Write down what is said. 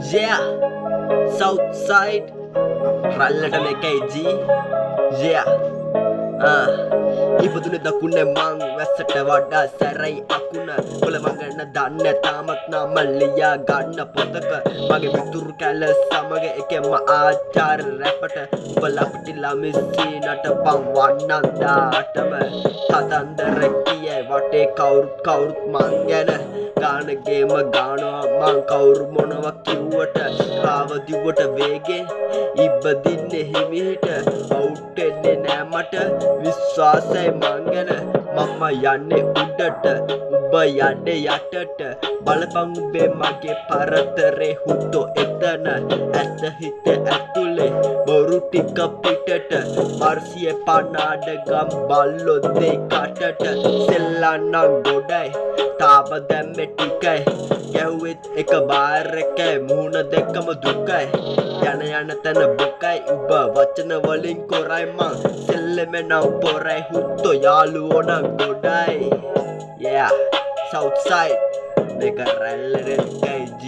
Yeah, Southside රල්ලට මේකයි G. Yeah. ඉපදුනේ දකුණේ මං වැස්සට වඩා සැරයි අකුණ කොළමගන්න දන්න තාමත් නම ලියා ගන්න පොතක මගේ මිතුරු කැල සමග එකෙම ආචාර රැපට උඹලා පිටිලා මිස්සි නටපන් වන්නන්දාටම කතන්දර කියයි වටේ කවුරුත් මං ගැන ගාන ගේම ගානවා මං කවුරු මොනවා කිව්වට ආවදිවට වේගේ ඉබ්බදින්නේ හිමිහිට අවුට් වෙන්නේ නෑ මට විශ්වාසයි මං ගැන මම යන්නේ උඩට උඹ යන්නේ යටට බලපං උඹේ මගේ පරතරේ හුද්දෝ එතන ඇත්ත හිත ඇතුලේ බොරු ටික පිටට මර්සියේ පනාඩගම් බල්ලෝ දෙකටට සෙල්ලන්නම් ගොඩයි තාප දැම්මේ ටිකයි ගැහුවෙත් එක බාර් එකයි මුහුණ දෙකම දුකයි යන තැන බොකයි උඹ වචන වලින් කොරයි මං සෙල්ලෙමෙ නම් පොරයි හුද්දෝ යාළුවෝ නම් ගොඩයි yeah Southside මේක රැල්ලට එකයි G